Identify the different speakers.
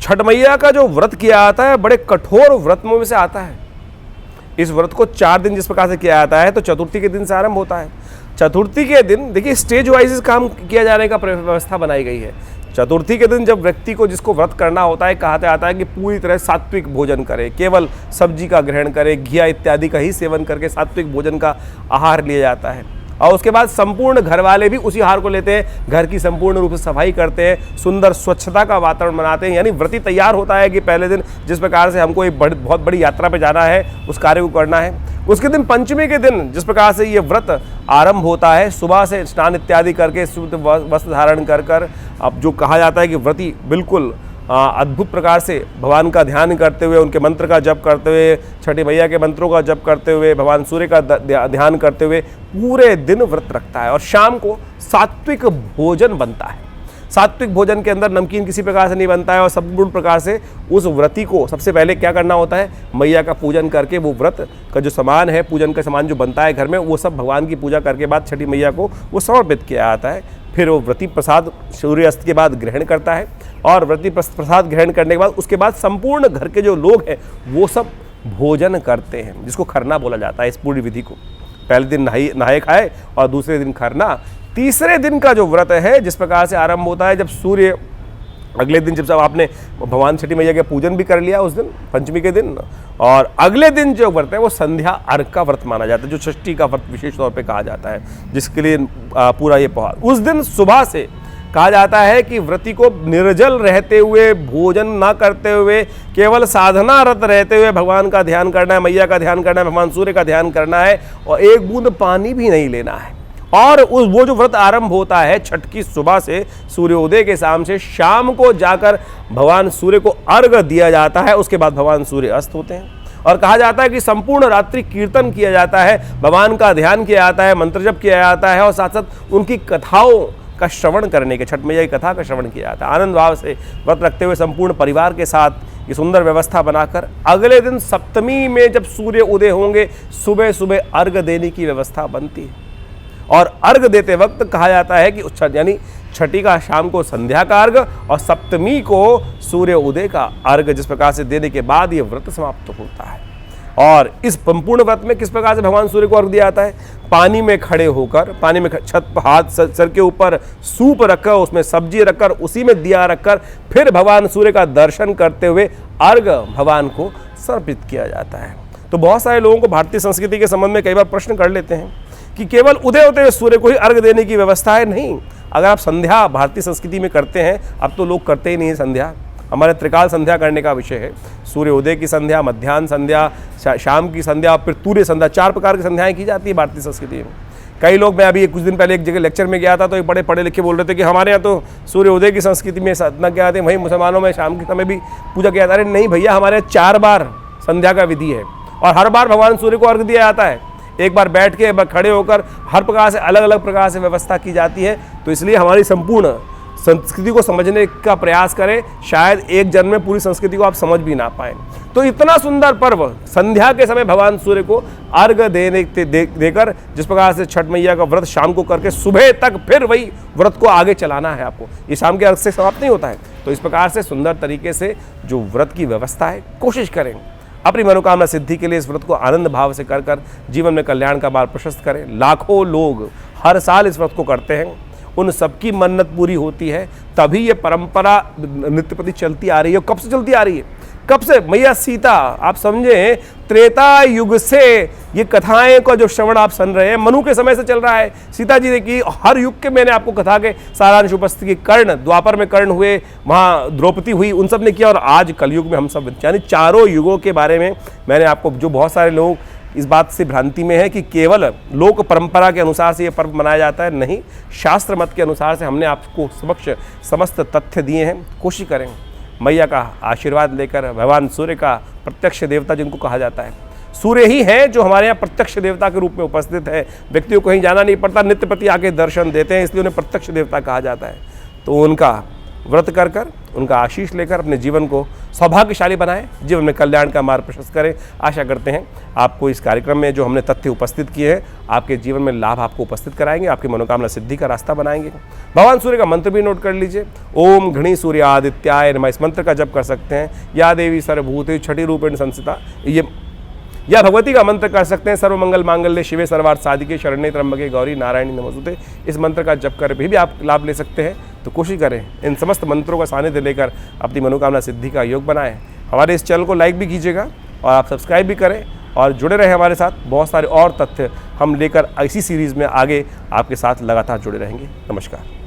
Speaker 1: छठ मैया का जो व्रत किया जाता है बड़े कठोर व्रत में से आता है। इस व्रत को 4 दिन जिस प्रकार से किया जाता है, तो चतुर्थी के दिन से आरंभ होता है। चतुर्थी के दिन देखिए स्टेज वाइज काम किया जाने का व्यवस्था बनाई गई है। चतुर्थी के दिन जब व्यक्ति को जिसको व्रत करना होता है, कहा जाता है कि पूरी तरह सात्विक भोजन करे, केवल सब्जी का ग्रहण करे, घिया इत्यादि का ही सेवन करके सात्विक भोजन का आहार लिया जाता है। और उसके बाद संपूर्ण घर वाले भी उसी आहार को लेते हैं, घर की संपूर्ण रूप से सफाई करते हैं, सुंदर स्वच्छता का वातावरण बनाते हैं। यानी व्रती तैयार होता है कि पहले दिन जिस प्रकार से हमको एक बहुत बड़ी यात्रा पे जाना है, उस कार्य को करना है। उसके दिन पंचमी के दिन जिस प्रकार से ये व्रत आरंभ होता है, सुबह से स्नान इत्यादि करके शुद्ध वस्त्र धारण कर अब जो कहा जाता है कि व्रती बिल्कुल अद्भुत प्रकार से भगवान का ध्यान करते हुए, उनके मंत्र का जप करते हुए, छठी मैया के मंत्रों का जप करते हुए, भगवान सूर्य का ध्यान करते हुए पूरे दिन व्रत रखता है। और शाम को सात्विक भोजन बनता है। सात्विक भोजन के अंदर नमकीन किसी प्रकार से नहीं बनता है। और संपूर्ण प्रकार से उस व्रती को सबसे पहले क्या करना होता है, मैया का पूजन करके वो व्रत का जो सामान है, पूजन का सामान जो बनता है घर में, वो सब भगवान की पूजा करके बाद छठी मैया को वो समर्पित किया जाता है। फिर वो व्रती प्रसाद सूर्यास्त के बाद ग्रहण करता है। और व्रती प्रसाद ग्रहण करने के बाद उसके बाद संपूर्ण घर के जो लोग हैं वो सब भोजन करते हैं, जिसको खरना बोला जाता है। इस पूरी विधि को पहले दिन नहाए खाए और दूसरे दिन खरना। तीसरे दिन का जो व्रत है जिस प्रकार से आरंभ होता है, जब सूर्य अगले दिन जब आपने भगवान छठी मैया का पूजन भी कर लिया उस दिन पंचमी के दिन, और अगले दिन जो व्रत है वो संध्या अर्घ का व्रत माना जाता है, जो षष्ठी का व्रत विशेष तौर पे कहा जाता है, जिसके लिए पूरा ये पौधा। उस दिन सुबह से कहा जाता है कि व्रती को निर्जल रहते हुए, भोजन ना करते हुए, केवल साधनारत रहते हुए भगवान का ध्यान करना है, मैया का ध्यान करना है, भगवान सूर्य का ध्यान करना है, और एक बूंद पानी भी नहीं लेना है। और वो जो व्रत आरंभ होता है छठ की सुबह से, सूर्योदय के शाम को जाकर भगवान सूर्य को अर्घ दिया जाता है। उसके बाद भगवान सूर्य अस्त होते हैं। और कहा जाता है कि संपूर्ण रात्रि कीर्तन किया जाता है, भगवान का ध्यान किया जाता है, मंत्र जप किया जाता है, और साथ साथ उनकी कथाओं का श्रवण करने के, छठ मैया की कथा का श्रवण किया जाता है। आनंद भाव से व्रत रखते हुए संपूर्ण परिवार के साथ ये सुंदर व्यवस्था बनाकर अगले दिन सप्तमी में जब सूर्य उदय होंगे, सुबह सुबह अर्घ देने की व्यवस्था बनती है। और अर्घ देते वक्त कहा जाता है कि यानी छठी का शाम को संध्या का अर्घ और सप्तमी को सूर्य उदय का अर्घ जिस प्रकार से देने के बाद ये व्रत समाप्त होता है। और इस संपूर्ण व्रत में किस प्रकार से भगवान सूर्य को अर्घ दिया जाता है, पानी में खड़े होकर, पानी में छत पर हाथ सर के ऊपर सूप रखकर, उसमें सब्जी रखकर, उसी में दिया रखकर, फिर भगवान सूर्य का दर्शन करते हुए अर्घ भगवान को समर्पित किया जाता है। तो बहुत सारे लोगों को भारतीय संस्कृति के संबंध में कई बार प्रश्न कर लेते हैं कि केवल उदय होते हुए सूर्य को ही अर्घ देने की व्यवस्था है। नहीं, अगर आप संध्या भारतीय संस्कृति में करते हैं, अब तो लोग करते ही नहीं संध्या, हमारे त्रिकाल संध्या करने का विषय है। सूर्योदय की संध्या, मध्याह्न संध्या, शाम की संध्या, फिर तूर्य संध्या, 4 प्रकार की संध्याएं की जाती है भारतीय संस्कृति में। कई लोग, मैं अभी कुछ दिन पहले एक जगह लेक्चर में गया था, तो एक बड़े पढ़े लिखे बोल रहे थे कि हमारे यहाँ तो सूर्योदय की संस्कृति में साधना किया जाते हैं, वहीं मुसलमानों में शाम के समय भी पूजा किया जाता है। नहीं भैया, हमारे यहाँ 4 बार संध्या का विधि है और हर बार भगवान सूर्य को अर्घ दिया जाता है। एक बार बैठ के, एक बार खड़े होकर, हर प्रकार से अलग अलग प्रकार से व्यवस्था की जाती है। तो इसलिए हमारी संपूर्ण संस्कृति को समझने का प्रयास करें, शायद एक जन्म में पूरी संस्कृति को आप समझ भी ना पाएं। तो इतना सुंदर पर्व संध्या के समय भगवान सूर्य को अर्घ देकर जिस प्रकार से छठ मैया का व्रत शाम को करके सुबह तक फिर वही व्रत को आगे चलाना है आपको, ये शाम के अर्घ से समाप्त नहीं होता है। तो इस प्रकार से सुंदर तरीके से जो व्रत की व्यवस्था है, कोशिश करें अपनी मनोकामना सिद्धि के लिए इस व्रत को आनंद भाव से कर जीवन में कल्याण का मार्ग प्रशस्त करें। लाखों लोग हर साल इस व्रत को करते हैं, उन सबकी मन्नत पूरी होती है, तभी ये परंपरा नित्य प्रति चलती आ रही है। कब से चलती आ रही है? कब से? मैया सीता, आप समझे त्रेता युग से ये कथाएं का जो श्रवण आप सुन रहे हैं, मनु के समय से चल रहा है। सीता जी ने की, हर युग के मैंने आपको कथा के सारांश उपस्थित की। कर्ण, द्वापर में कर्ण हुए, वहाँ द्रौपदी हुई, उन सब ने किया, और आज कलयुग में हम सब, यानी चारों युगों के बारे में मैंने आपको, जो बहुत सारे लोग इस बात से भ्रांति में है कि केवल लोक परंपरा के अनुसार से ये पर्व मनाया जाता है, नहीं, शास्त्र मत के अनुसार से हमने आपको समक्ष समस्त तथ्य दिए हैं। कोशिश करें मैया का आशीर्वाद लेकर, भगवान सूर्य का प्रत्यक्ष देवता जिनको कहा जाता है, सूर्य ही है जो हमारे यहाँ प्रत्यक्ष देवता के रूप में उपस्थित है। व्यक्तियों को कहीं जाना नहीं पड़ता, नित्य प्रति आके दर्शन देते हैं, इसलिए उन्हें प्रत्यक्ष देवता कहा जाता है। तो उनका व्रत कर कर उनका आशीष लेकर अपने जीवन को सौभाग्यशाली बनाएं, जीवन में कल्याण का मार्ग प्रशस्त करें। आशा करते हैं आपको इस कार्यक्रम में जो हमने तथ्य उपस्थित किए हैं आपके जीवन में लाभ आपको उपस्थित कराएंगे, आपकी मनोकामना सिद्धि का रास्ता बनाएंगे। भगवान सूर्य का मंत्र भी नोट कर लीजिए, ओम घृणी सूर्य आदित्याय नमः। इस मंत्र का जप कर सकते हैं। या देवी सर्वभूतेषु छठी रूपेण संस्थिता, ये या भगवती का मंत्र कर सकते हैं, सर्वमंगल मांगल्ये शिवे सर्वार्थ साधिके शरण्ये त्र्यंबके गौरी नारायणी नमोस्तुते। इस मंत्र का जप कर भी आप लाभ ले सकते हैं। तो कोशिश करें इन समस्त मंत्रों का सानिध्य लेकर अपनी मनोकामना सिद्धि का योग बनाएं। हमारे इस चैनल को लाइक भी कीजिएगा और आप सब्सक्राइब भी करें और जुड़े रहें हमारे साथ। बहुत सारे और तथ्य हम लेकर इसी सीरीज़ में आगे आपके साथ लगातार जुड़े रहेंगे। नमस्कार।